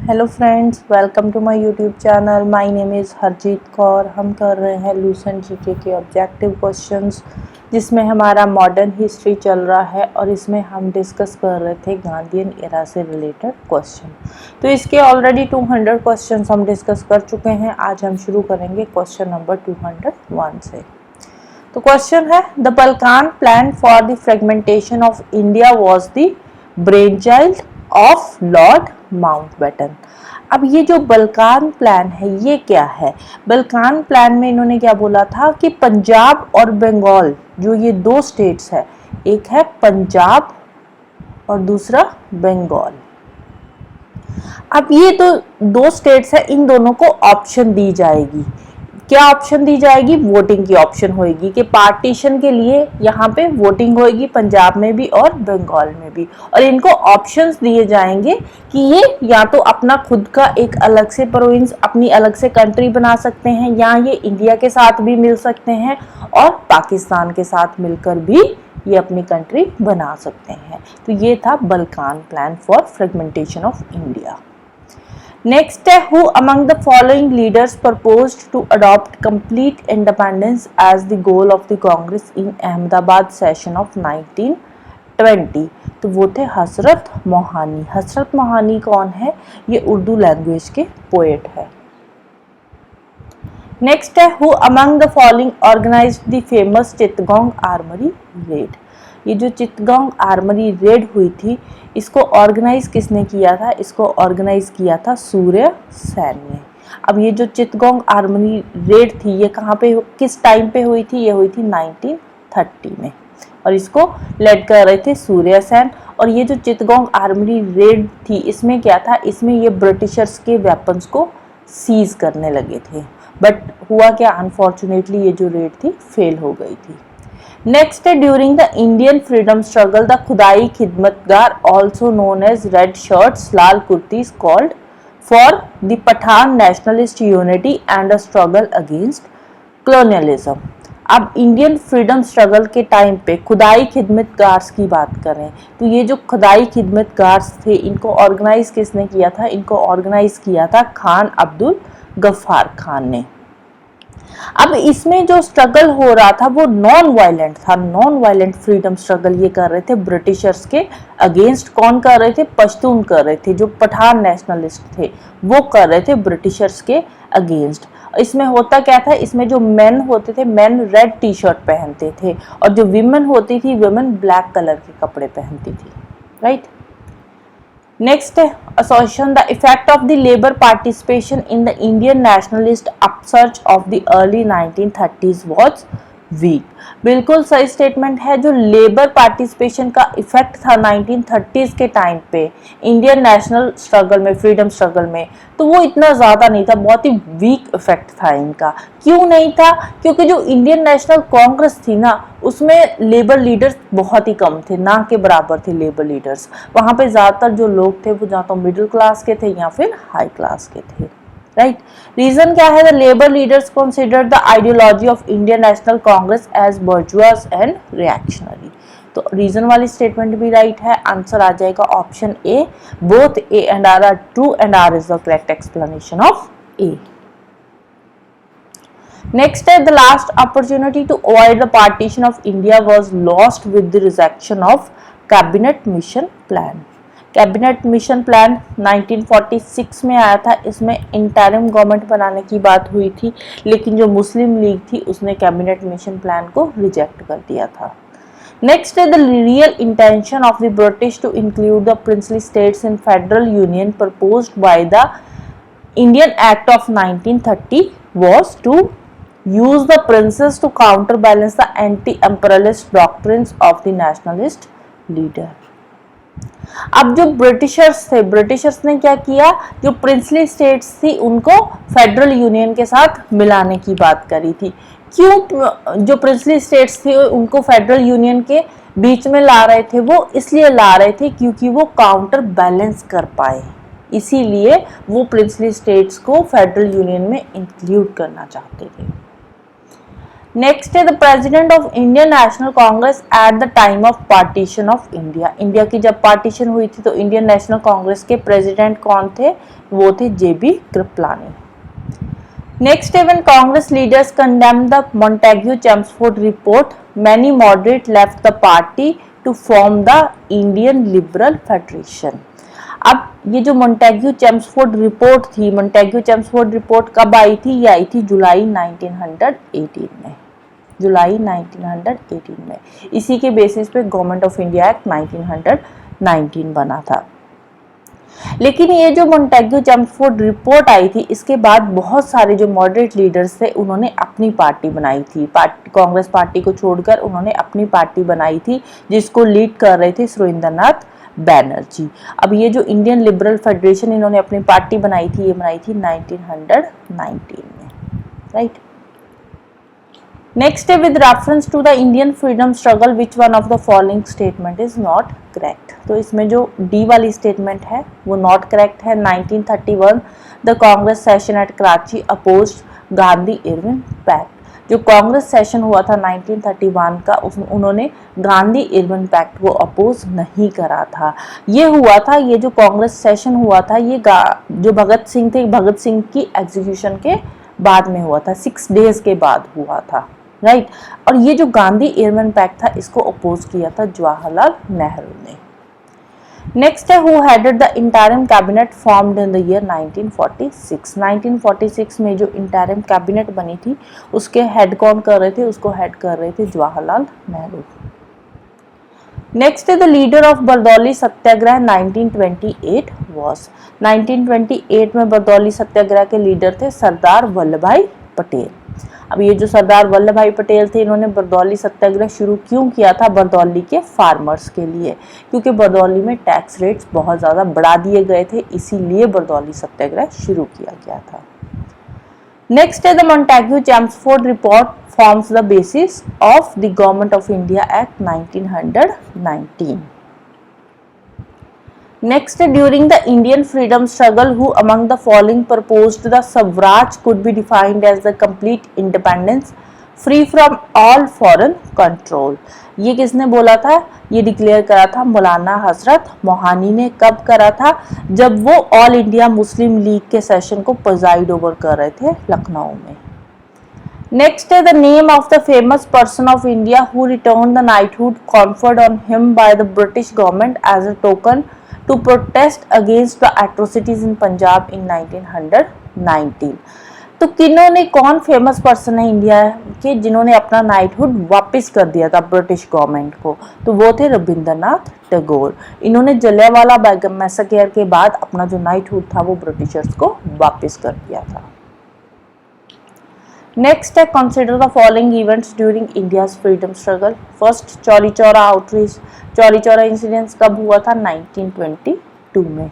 Hello friends, welcome to my YouTube channel. My name is Harjeet Kaur. हम कर रहे हैं लूसेंट जीके के ऑब्जेक्टिव क्वेश्चंस, जिसमें हमारा मॉडर्न हिस्ट्री चल रहा है और इसमें हम डिस्कस कर रहे थे गांधीयन एरा से रिलेटेड क्वेश्चन। तो इसके ऑलरेडी 200 क्वेश्चंस हम डिस्कस कर चुके हैं। आज हम शुरू करेंगे क्वेश्चन नंबर 201 से। तो क्वेश्चन है, the Balkan plan for the fragmentation of India was the brain child of Lord Mountbatten. अब ये जो बल्कान प्लान है ये क्या है? बल्कान प्लान में इन्होंने क्या बोला था कि पंजाब और बंगाल, जो ये दो स्टेट्स है, एक है पंजाब और दूसरा बंगाल। अब ये तो दो स्टेट्स है, इन दोनों को ऑप्शन दी जाएगी। क्या ऑप्शन दी जाएगी? वोटिंग की ऑप्शन होगी कि पार्टीशन के लिए यहाँ पे वोटिंग होगी, पंजाब में भी और बंगाल में भी। और इनको ऑप्शंस दिए जाएंगे कि ये या तो अपना खुद का एक अलग से प्रोविंस, अपनी अलग से कंट्री बना सकते हैं, या ये इंडिया के साथ भी मिल सकते हैं और पाकिस्तान के साथ मिलकर भी ये अपनी कंट्री बना सकते हैं। तो ये था Balkan plan for fragmentation of India. Next है, who among the following leaders proposed to adopt complete independence as the goal of the Congress in Ahmedabad session of 1920? तो वो थे हसरत मोहानी। हसरत मोहानी कौन है? ये उर्दू लैंग्वेज के पोएट है। नेक्स्ट है, who among the following organized the famous Chittagong armoury raid? ये जो चित्तगोंग आर्मरी रेड हुई थी, इसको ऑर्गेनाइज किसने किया था? इसको ऑर्गेनाइज किया था सूर्य सेन ने। अब ये जो चित्तगोंग आर्मरी रेड थी, ये कहाँ पे, किस टाइम पे हुई थी? ये हुई थी 1930 में, और इसको लेड कर रहे थे सूर्य सेन। और ये जो चित्तगोंग आर्मरी रेड थी, इसमें क्या था? इसमें ये ब्रिटिशर्स के वेपन्स को सीज करने लगे थे, बट हुआ क्या, अनफॉर्चुनेटली ये जो रेड थी फेल हो गई थी। नेक्स्ट है, during the Indian freedom struggle the Khudai Khidmatgar also known as red shirts Lal Kurtis called for the Pathan nationalist unity and a struggle against colonialism. अब इंडियन फ्रीडम स्ट्रगल के टाइम पे खुदाई खिदमतगार्स की बात करें तो ये जो खुदाई खिदमतगार्स थे, इनको ऑर्गेनाइज किसने किया था? इनको ऑर्गेनाइज किया था खान अब्दुल गफ्फार खान ने। अब इसमें जो स्ट्रगल हो रहा था वो नॉन वायलेंट था, नॉन वायलेंट फ्रीडम स्ट्रगल ये कर रहे थे ब्रिटिशर्स के अगेंस्ट। कौन कर रहे थे? पश्तून कर रहे थे, जो पठान नेशनलिस्ट थे वो कर रहे थे ब्रिटिशर्स के अगेंस्ट। इसमें होता क्या था? इसमें जो मेन होते थे, मेन रेड टी शर्ट पहनते थे, और जो विमेन होती थी, विमेन ब्लैक कलर के कपड़े पहनती थी, राइट। नेक्स्ट है, association the effect of the labour participation in the Indian nationalist upsurge of the early 1930s was weak. बिल्कुल सही स्टेटमेंट है। जो लेबर पार्टिसिपेशन का इफेक्ट था 1930s के टाइम पे इंडियन नेशनल स्ट्रगल में, फ्रीडम स्ट्रगल में, तो वो इतना ज़्यादा नहीं था, बहुत ही वीक इफेक्ट था इनका। क्यों नहीं था? क्योंकि जो इंडियन नेशनल कांग्रेस थी ना, उसमें लेबर लीडर्स बहुत ही कम थे, ना के बराबर थे लेबर लीडर्स। वहाँ पे ज़्यादातर जो लोग थे वो या तो मिडिल क्लास के थे या फिर हाई क्लास के थे, राइट। रीजन क्या है? The labour leaders considered the ideology of Indian National Congress as bourgeois and reactionary. तो रीजन वाली स्टेटमेंट भी राइट है। आंसर आ जाएगा option A. Both A and R true and R is the correct explanation of A. Next है, the last opportunity to avoid the partition of India was lost with the rejection of cabinet mission plan. Cabinet mission plan 1946 में आया था। इसमें interim government बनाने की बात हुई थी, लेकिन जो मुस्लिम लीग थी उसने कैबिनेट मिशन प्लान को रिजेक्ट कर दिया था। नेक्स्ट है, the real intention of the British to include the princely states in federal union proposed by the Indian Act of 1930 was to use the princes to counterbalance the anti-imperialist doctrines of the nationalist leader। अब जो Britishers थे, Britishers ने क्या किया? जो princely states थी उनको federal union के साथ मिलाने की बात करी थी। क्यों जो प्रिंसली स्टेट्स थे उनको फेडरल यूनियन के बीच में ला रहे थे? वो इसलिए ला रहे थे क्योंकि वो काउंटर बैलेंस कर पाए, इसीलिए वो प्रिंसली स्टेट्स को फेडरल यूनियन में इंक्लूड करना चाहते थे। नेक्स्ट है the president of Indian National Congress at the time of partition of India. India की जब पार्टीशन हुई थी तो इंडियन नेशनल कांग्रेस के प्रेसिडेंट कौन थे? वो थे JB कृपलानी। नेक्स्ट है when Congress leaders condemn the Montagu Chelmsford report many moderate left the party to form the Indian Liberal Federation. अब ये जो मॉन्टेग्यू चेम्सफोर्ड रिपोर्ट थी, मॉन्टेग्यू चेम्सफोर्ड रिपोर्ट कब आई थी? ये आई थी जुलाई 1918 में, जुलाई 1918 में। इसी के बेसिस पे गवर्नमेंट ऑफ इंडिया एक्ट 1919 बना था। लेकिन ये जो मॉन्टेग्यू चेम्सफोर्ड रिपोर्ट आई थी, इसके बाद बहुत सारे जो मॉडरेट लीडर्स थे उन्होंने अपनी पार्टी बनाई थी। कांग्रेस पार्टी को छोड़कर उन्होंने अपनी पार्टी बनाई थी, जिसको लीड कर रहे थे सुरेंद्रनाथ बैनर्जी। अब ये जो इंडियन लिबरल फेडरेशन इन्होंने अपनी पार्टी बनाई थी, ये बनाई थी 1919 में, राइट। नेक्स्ट है with reference to the Indian freedom struggle which one of the following statement is not correct. तो इसमें जो डी वाली स्टेटमेंट है वो नॉट करेक्ट है। 1931 the Congress session at Karachi opposed Gandhi Irwin pact. जो कांग्रेस सेशन हुआ था 1931 का, उसमें उन्होंने गांधी इरविन पैक्ट को अपोज नहीं करा था। ये हुआ था, ये जो कांग्रेस सेशन हुआ था, ये जो भगत सिंह थे, भगत सिंह की एग्जीक्यूशन के बाद में हुआ था, 6 डेज के बाद हुआ था, राइट। और ये जो गांधी इरविन पैक्ट था, इसको अपोज किया था जवाहरलाल नेहरू ने। नेक्स्ट है who headed the interim cabinet formed in the year 1946। 1946 में जो इंटरिम कैबिनेट बनी थी, उसके हेड कौन कर रहे थे? उसको हेड कर रहे थे जवाहरलाल नेहरू। नेक्स्ट है the leader of Bardoli Satyagraha 1928 was. 1928 में बरदौली सत्याग्रह के लीडर थे सरदार वल्लभ भाई पटेल। अब ये जो सरदार वल्लभ भाई पटेल थे, इन्होंने बरदौली सत्याग्रह शुरू क्यों किया था? बरदौली के फार्मर्स के लिए, क्योंकि बरदौली में टैक्स रेट्स बहुत ज़्यादा बढ़ा दिए गए थे, इसीलिए बरदौली सत्याग्रह शुरू किया गया था। नेक्स्ट है the Montagu Chelmsford report forms the basis of the Government of India Act 1919। Next, during the Indian freedom struggle, who among the following proposed the Swaraj could be defined as the complete independence, free from all foreign control? ये किसने बोला था? ये declare करा था मौलाना हजरत मोहानी ने। कब करा था? जब वो ऑल इंडिया मुस्लिम लीग के सेशन को प्रिजाइड ओवर कर रहे थे लखनऊ में। Next है the name of the famous person of India who returned the knighthood conferred on him by the British government as a token to protest against the atrocities in Punjab in 1919। तो किन्होंने, कौन famous person है India के जिन्होंने अपना knighthood वापस कर दिया था ब्रिटिश गवर्नमेंट को? तो वो थे रविंद्रनाथ टैगोर। इन्होंने जलियांवाला बाग मैसेकर के बाद अपना जो नाइटहुड था वो ब्रिटिशर्स को वापस कर दिया था। नेक्स्ट है consider the following events during India's freedom struggle. First, Chauri Chaura outreach. Chauri Chaura incidence कब हुआ था? 1922 में।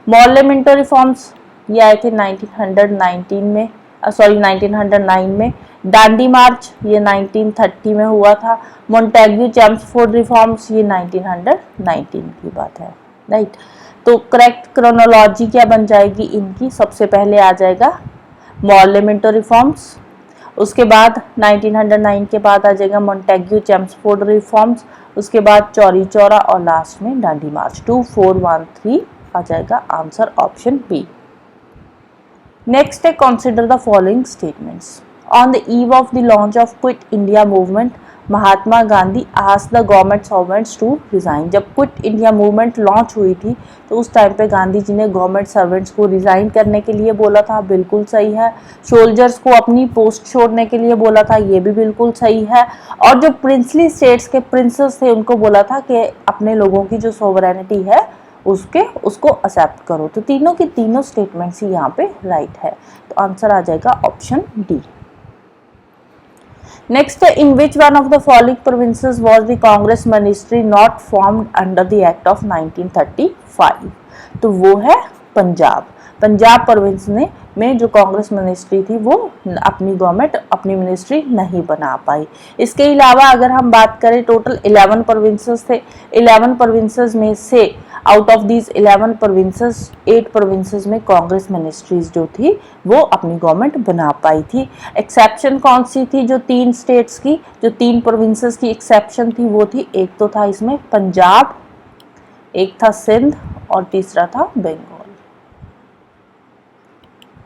मोहल्ले मिंटो रिफॉर्म्स ये आए थे 1919 में, 1909 में। डांडी मार्च ये 1930 में हुआ था। मॉन्टेग्यू चेम्सफोर्ड रिफॉर्म्स ये 1919 की बात है, राइट। तो करेक्ट क्रोनोलॉजी क्या बन जाएगी इनकी? सबसे पहले आ जाएगा मोहल्ले मिंटो रिफॉर्म्स, उसके बाद 1909 के बाद आ जाएगा मॉन्टेग्यू चेम्सफोर्ड रिफॉर्म्स, उसके बाद चौरी चौरा और लास्ट में डांडी मार्च। 2413 आ जाएगा आंसर ऑप्शन बी। नेक्स्ट है consider the following statements. On the eve of the launch of quit India movement Mahatma Gandhi asked the government servants to resign. जब क्विट इंडिया मूवमेंट लॉन्च हुई थी तो उस टाइम पे गांधी जी ने गवर्नमेंट सर्वेंट्स को resign करने के लिए बोला था, बिल्कुल सही है। सोल्जर्स को अपनी पोस्ट छोड़ने के लिए बोला था, ये भी बिल्कुल सही है। और जो प्रिंसली स्टेट्स के प्रिंसेस थे उनको बोला था कि अपने लोगों की जो सोवरेनिटी है उसको एक्सेप्ट करो। तो तीनों की तीनों स्टेटमेंट्स ही यहाँ पे राइट है, तो आंसर आ जाएगा option D. Next, in which one of the following provinces was the Congress ministry not formed under the act of 1935? तो वो है पंजाब। पंजाब प्रोविंस में जो कांग्रेस मिनिस्ट्री थी वो अपनी गवर्नमेंट अपनी मिनिस्ट्री नहीं बना पाई। इसके अलावा अगर हम बात करें टोटल 11 प्रोविंसेस थे। 11 प्रोविंसेस में से out of these 11 provinces 8 provinces में कांग्रेस मिनिस्ट्रीज जो थी वो अपनी गवर्नमेंट बना पाई थी। एक्सेप्शन कौन सी थी? जो 3 स्टेट्स की, जो 3 प्रोविंसेस की एक्सेप्शन थी वो थी, एक तो था इसमें पंजाब, एक था सिंध और तीसरा था बंगाल,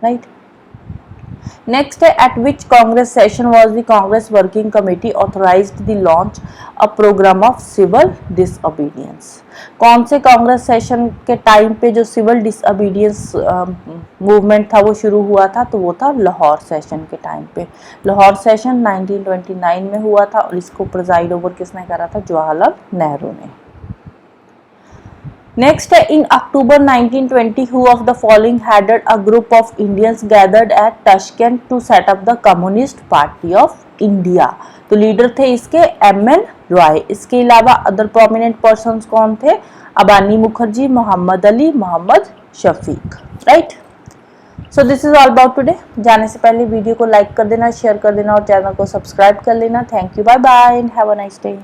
राइट। नेक्स्ट है, at which Congress session was the Congress working committee authorised the launch a programme of civil disobedience. कौन से कांग्रेस सेशन के टाइम पे जो सिविल डिसओबीडियंस मूवमेंट था वो शुरू हुआ था? तो वो था लाहौर सेशन के टाइम पे। लाहौर सेशन 1929 में हुआ था और इसको प्रिजाइड ओवर किसने करा था? जवाहरलाल नेहरू ने। Next, in October 1920, who of the following headed a group of Indians gathered at Tashkent to set up the Communist Party of India? तो लीडर थे इसके M.N. रॉय। इसके अलावा अदर प्रोमिनेंट पर्सन्स कौन थे? Abani Mukherjee, Mohammad Ali, Mohammad Shafiq, right. So this is all about today. जाने से पहले वीडियो को लाइक कर देना, शेयर कर देना और चैनल को सब्सक्राइब कर लेना। Thank you, bye bye and have a nice day.